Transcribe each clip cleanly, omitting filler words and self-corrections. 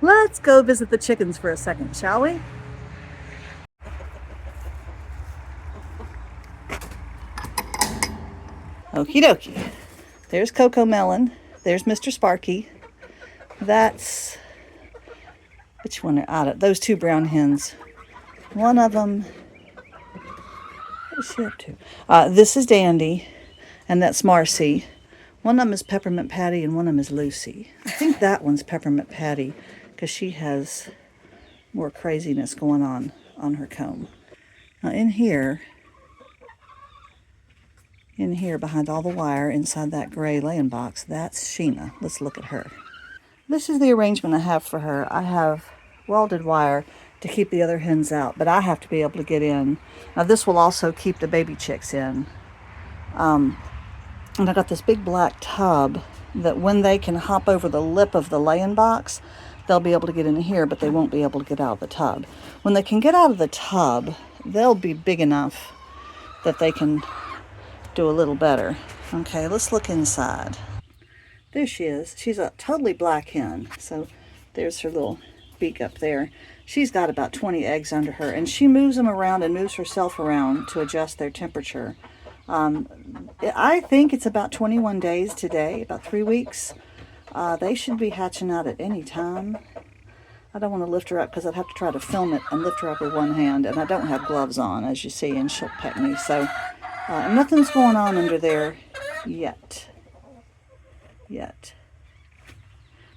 Let's go visit the chickens for a second, shall we? Okie dokie. There's Coco Melon. There's Mr. Sparky. That's, which one are out of those two brown hens? One of them, what is she up to? This is Dandy, and that's Marcy. One of them is Peppermint Patty, and one of them is Lucy. I think that one's Peppermint Patty, because she has more craziness going on her comb. Now in here behind all the wire inside that gray laying box, that's Sheena. Let's look at her. This is the arrangement I have for her. I have welded wire to keep the other hens out, but I have to be able to get in. Now this will also keep the baby chicks in. And I got this big black tub that when they can hop over the lip of the laying box, they'll be able to get in here, but they won't be able to get out of the tub. When they can get out of the tub, they'll be big enough that they can do a little better. Okay, let's look inside. There she is. She's a totally black hen. So there's her little beak up there. She's got about 20 eggs under her, and she moves them around and moves herself around to adjust their temperature. I think it's about 21 days today, about 3 weeks. They should be hatching out at any time. I don't want to lift her up because I'd have to try to film it and lift her up with one hand, and I don't have gloves on, as you see, and she'll peck me. So nothing's going on under there yet.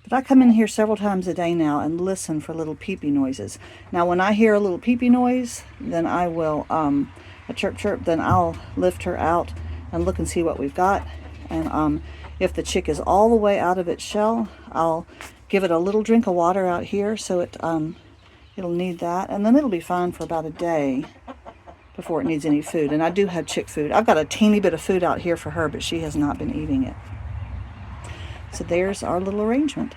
But I come in here several times a day now and listen for little peepee noises. Now when I hear a little peepee noise, then I will, a chirp chirp, then I'll lift her out and look and see what we've got. And if the chick is all the way out of its shell, I'll give it a little drink of water out here, so it'll need that, and then it'll be fine for about a day before it needs any food. And I do have chick food. I've got a teeny bit of food out here for her, but she has not been eating it. So there's our little arrangement.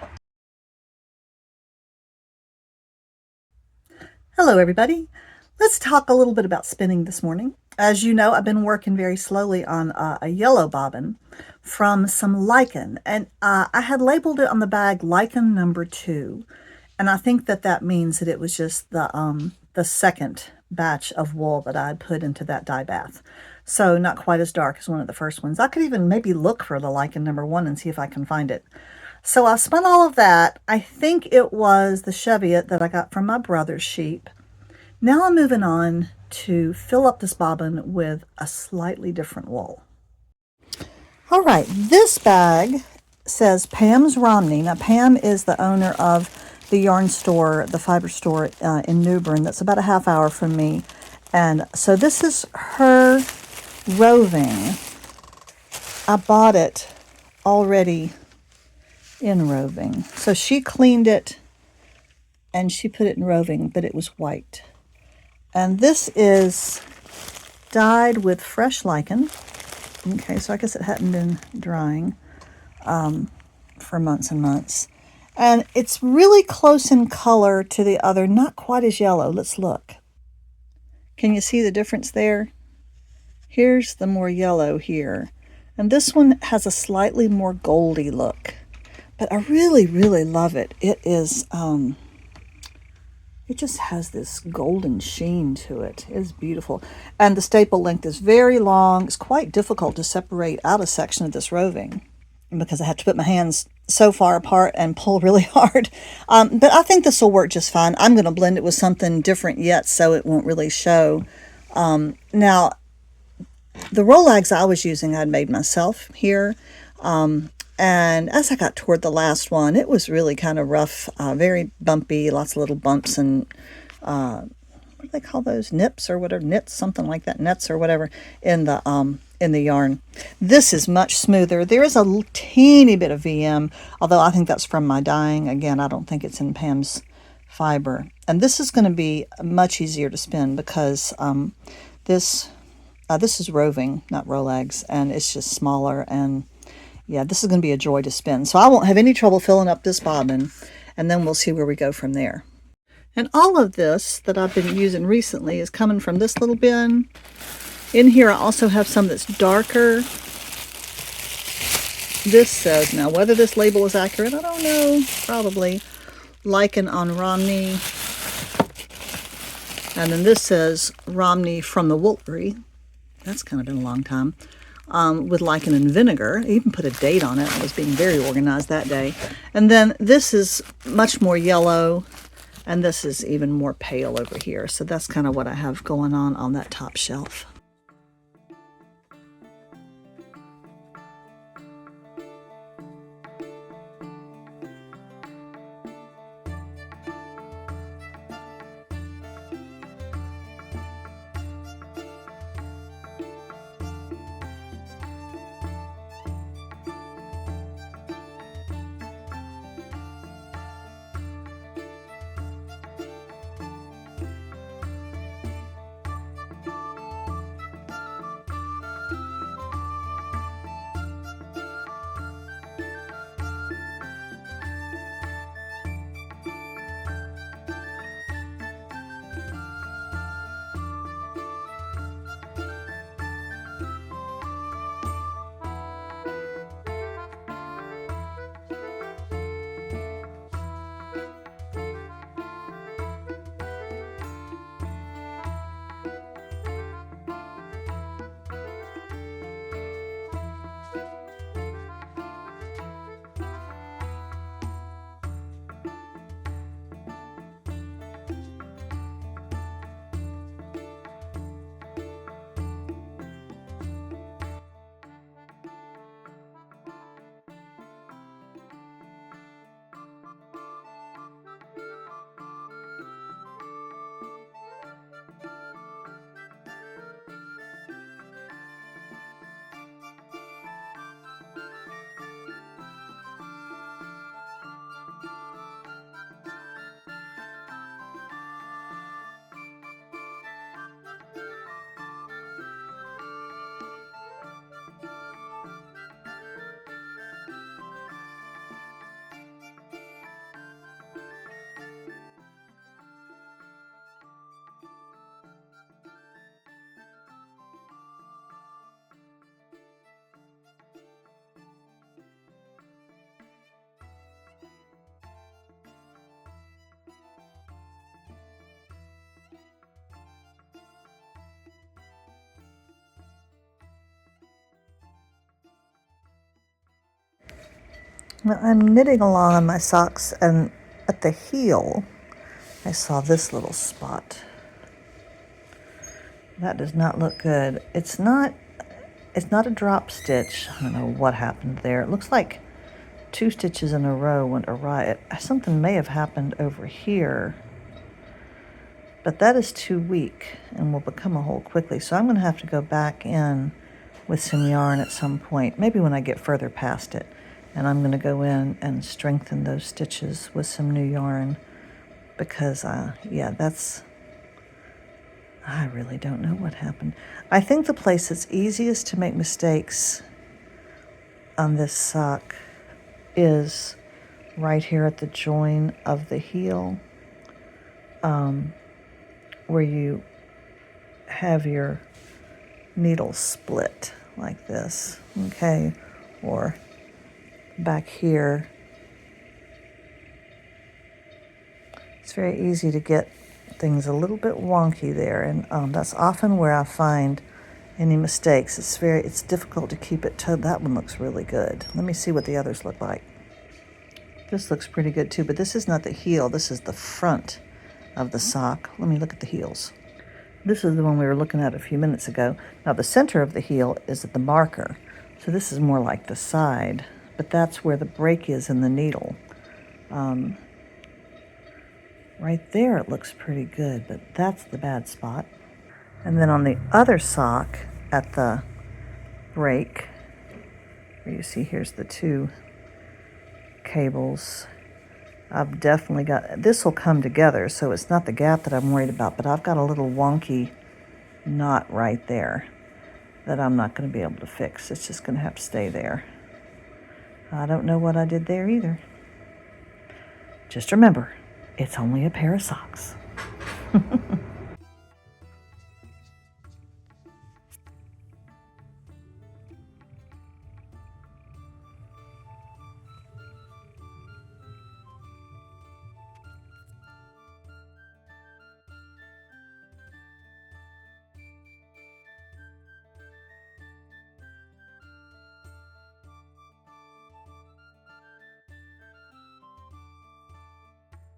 Hello everybody. Let's talk a little bit about spinning this morning. As you know, I've been working very slowly on a yellow bobbin from some lichen, and I had labeled it on the bag lichen number 2, and I think that means that it was just the second batch of wool that I had put into that dye bath. So not quite as dark as one of the first ones. I could even maybe look for the lichen number 1 and see if I can find it. So I spun all of that. I think it was the Cheviot that I got from my brother's sheep. Now I'm moving on to fill up this bobbin with a slightly different wool. All right, this bag says Pam's Romney. Now Pam is the owner of the yarn store, the fiber store in New Bern. That's about a half hour from me. And so this is her roving. I bought it already in roving. So she cleaned it and she put it in roving, but it was white. And this is dyed with fresh lichen. Okay, so I guess it hadn't been drying for months and months. And it's really close in color to the other, not quite as yellow. Let's look. Can you see the difference there? Here's the more yellow here. And this one has a slightly more goldy look. But I really, really love it. It is, it just has this golden sheen to it. It is beautiful. And the staple length is very long. It's quite difficult to separate out a section of this roving because I have to put my hands so far apart and pull really hard. But I think this will work just fine. I'm going to blend it with something different yet so it won't really show. Now, the rolags I was using, I'd made myself here. And as I got toward the last one, it was really kind of rough, very bumpy, lots of little bumps and, what do they call those? Nips or whatever, nits, something like that, nets or whatever in the yarn. This is much smoother. There is a teeny bit of VM, although I think that's from my dyeing. Again, I don't think it's in Pam's fiber. And this is going to be much easier to spin because this is roving, not rolags, and it's just smaller. And yeah, this is going to be a joy to spin. So I won't have any trouble filling up this bobbin, and then we'll see where we go from there. And all of this that I've been using recently is coming from this little bin. In here I also have some that's darker. This says, now whether this label is accurate, I don't know, probably. lichen on Romney. And then this says Romney from the Woollery. That's kind of been a long time. With lichen and vinegar. I even put a date on it. I was being very organized that day. And then this is much more yellow, and this is even more pale over here. So that's kind of what I have going on that top shelf. Well, I'm knitting along on my socks, and at the heel, I saw this little spot. That does not look good. It's not a drop stitch. I don't know what happened there. It looks like 2 stitches in a row went awry. Something may have happened over here, but that is too weak and will become a hole quickly. So I'm going to have to go back in with some yarn at some point, maybe when I get further past it. And I'm going to go in and strengthen those stitches with some new yarn because, yeah, I really don't know what happened. I think the place that's easiest to make mistakes on this sock is right here at the join of the heel, where you have your needle split like this, okay, or back here. It's very easy to get things a little bit wonky there, and that's often where I find any mistakes. It's difficult to keep it that one looks really good. Let me see what the others look like. This looks pretty good too, but this is not the heel, this is the front of the sock. Let me look at the heels. This is the one we were looking at a few minutes ago. Now the center of the heel is at the marker, so this is more like the side, but that's where the break is in the needle. Right there it looks pretty good, but that's the bad spot. And then on the other sock at the break, where you see here's the 2 cables, I've definitely got, this will come together, so it's not the gap that I'm worried about, but I've got a little wonky knot right there that I'm not going to be able to fix. It's just going to have to stay there. I don't know what I did there either. Just remember, it's only a pair of socks.